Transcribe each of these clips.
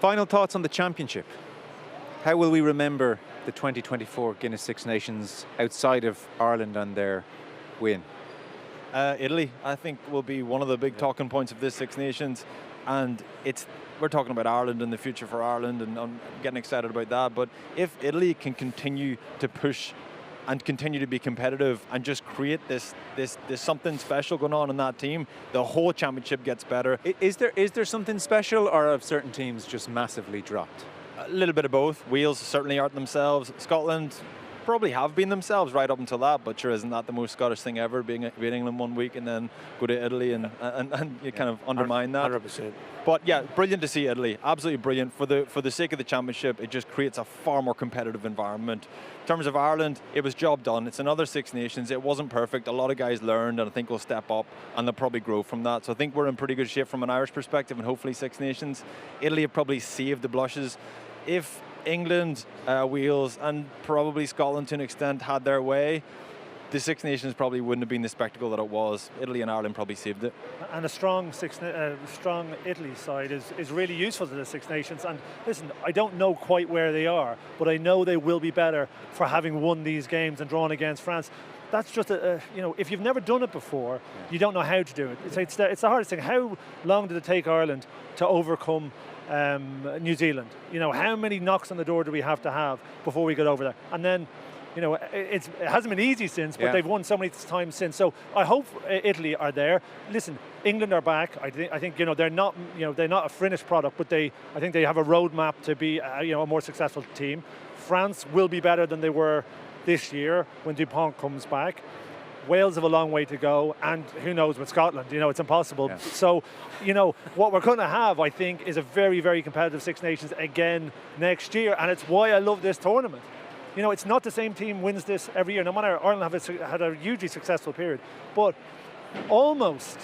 Final thoughts on the championship. How will we remember the 2024 Guinness Six Nations outside of Ireland and their win? Italy, I think, will be one of the big talking points of this Six Nations. And we're talking about Ireland and the future for Ireland, and I'm getting excited about that. But if Italy can continue to push and continue to be competitive and just create this something special going on in that team, the whole championship gets better. Is there something special, or have certain teams just massively dropped? A little bit of both. Wales certainly aren't themselves. Scotland probably have been themselves right up until that, but sure, isn't that the most Scottish thing ever, being England 1 week and then go to Italy and you kind of undermine that. 100%. But yeah, brilliant to see Italy. Absolutely brilliant. For the sake of the championship, it just creates a far more competitive environment. In terms of Ireland, it was job done. It's another Six Nations. It wasn't perfect. A lot of guys learned, and I think will step up, and they'll probably grow from that. So I think we're in pretty good shape from an Irish perspective, and hopefully Six Nations. Italy have probably saved the blushes. If England, Wales, and probably Scotland to an extent had their way, the Six Nations probably wouldn't have been the spectacle that it was. Italy and Ireland probably saved it. And a strong Italy side is really useful to the Six Nations. And listen, I don't know quite where they are, but I know they will be better for having won these games and drawn against France. That's just if you've never done it before, you don't know how to do it. It's the hardest thing. How long did it take Ireland to overcome New Zealand? How many knocks on the door do we have to have before we get over there? And then, it hasn't been easy since, but they've won so many times since. So I hope Italy are there. Listen, England are back. I think they're not a finished product, but I think they have a roadmap to be a more successful team. France will be better than they were this year when Dupont comes back. Wales have a long way to go, and who knows with Scotland, it's impossible. Yeah. So, what we're going to have, I think, is a very, very competitive Six Nations again next year, and it's why I love this tournament. It's not the same team wins this every year, no matter. Ireland had a hugely successful period, but almost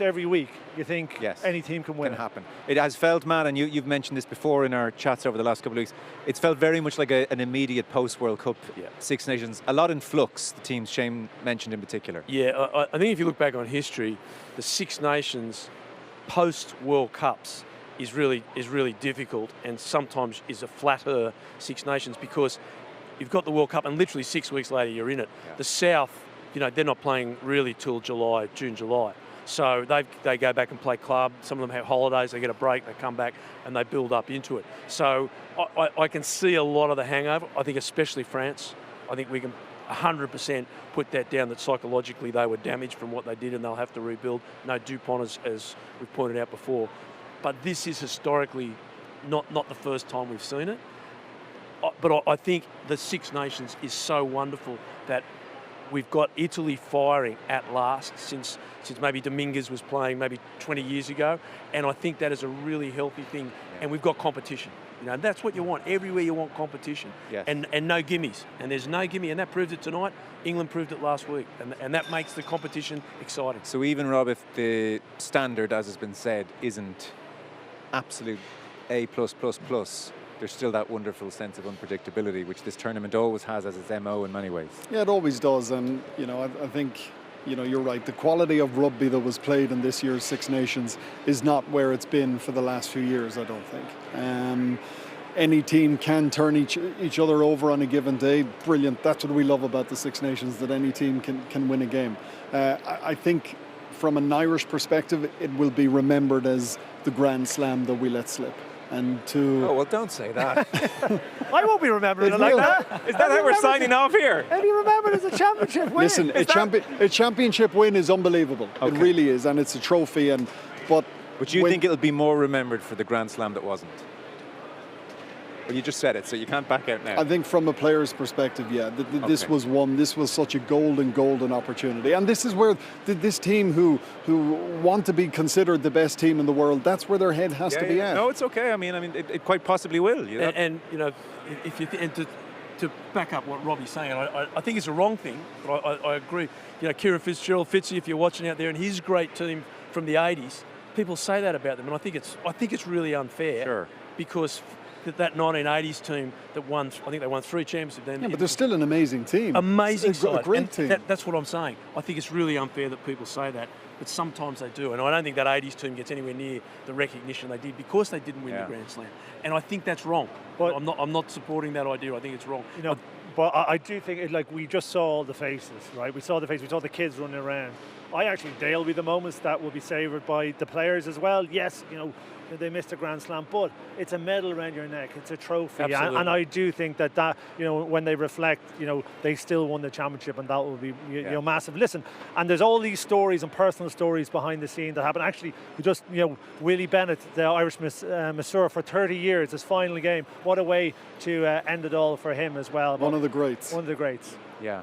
every week you think any team can win. Can happen. It has felt, Matt, and you've mentioned this before in our chats over the last couple of weeks, it's felt very much like an immediate post-World Cup Six Nations. A lot in flux, the teams Shane mentioned in particular. Yeah, I think if you look back on history, the Six Nations post-World Cups is really difficult, and sometimes is a flatter Six Nations because you've got the World Cup and literally 6 weeks later you're in it. Yeah. The South, they're not playing really till June, July. So they go back and play club. Some of them have holidays, they get a break, they come back and they build up into it. So I can see a lot of the hangover. I think especially France. I think we can 100% put that down, that psychologically they were damaged from what they did and they'll have to rebuild. No Dupont, as we've pointed out before. But this is historically not the first time we've seen it. But I think the Six Nations is so wonderful that we've got Italy firing at last since maybe Dominguez was playing maybe 20 years ago, and I think that is a really healthy thing. And we've got competition. And that's what you want. Everywhere you want competition. Yes. And no gimmies. And there's no gimme, and that proved it tonight. England proved it last week, and that makes the competition exciting. So even, Rob, if the standard, as has been said, isn't absolute A+++, there's still that wonderful sense of unpredictability, which this tournament always has as its MO in many ways. Yeah, it always does. And, I think, you're right. The quality of rugby that was played in this year's Six Nations is not where it's been for the last few years, I don't think. Any team can turn each other over on a given day. Brilliant. That's what we love about the Six Nations, that any team can win a game. I think from an Irish perspective, it will be remembered as the Grand Slam that we let slip. Oh, well, don't say that. I won't be remembering it like that. Is that how we're signing off here? Maybe remembered as a championship win. Listen, a championship win is unbelievable. Okay. It really is, and it's a trophy. But you think it'll be more remembered for the Grand Slam that wasn't? Well, you just said it, so you can't back out now. I think from a player's perspective, this was one. This was such a golden opportunity, and this is where this team who want to be considered the best team in the world, that's where their head has to be at. No, it's okay. I mean, it quite possibly will. And if you to back up what Robbie's saying, I think it's a wrong thing, but I agree. Kieran Fitzgerald, Fitzy, if you're watching out there, and his great team from the '80s, people say that about them, and I think it's really unfair. Sure. Because that 1980s team that won, I think they won 3 championships then. Yeah, but they're still an amazing team. Amazing side. A great team. That's what I'm saying. I think it's really unfair that people say that. but sometimes they do. And I don't think that 80s team gets anywhere near the recognition they did because they didn't win the Grand Slam. And I think that's wrong. But I'm not supporting that idea. I think it's wrong. You know, but I do think, like, we just saw all the faces, right? We saw the faces, we saw the kids running around. I actually, they'll be the moments that will be savoured by the players as well. Yes, you know, they missed a Grand Slam, but it's a medal around your neck. It's a trophy. And I do think that, you know, when they reflect, you know, they still won the championship, and that will be, you know, massive. Listen, and there's all these stories and personal stories behind the scene that happen. Actually, just, you know, Willie Bennett, the Irish masseur for 30 years, his final game. What a way to end it all for him as well. One of the greats. One of the greats. Yeah.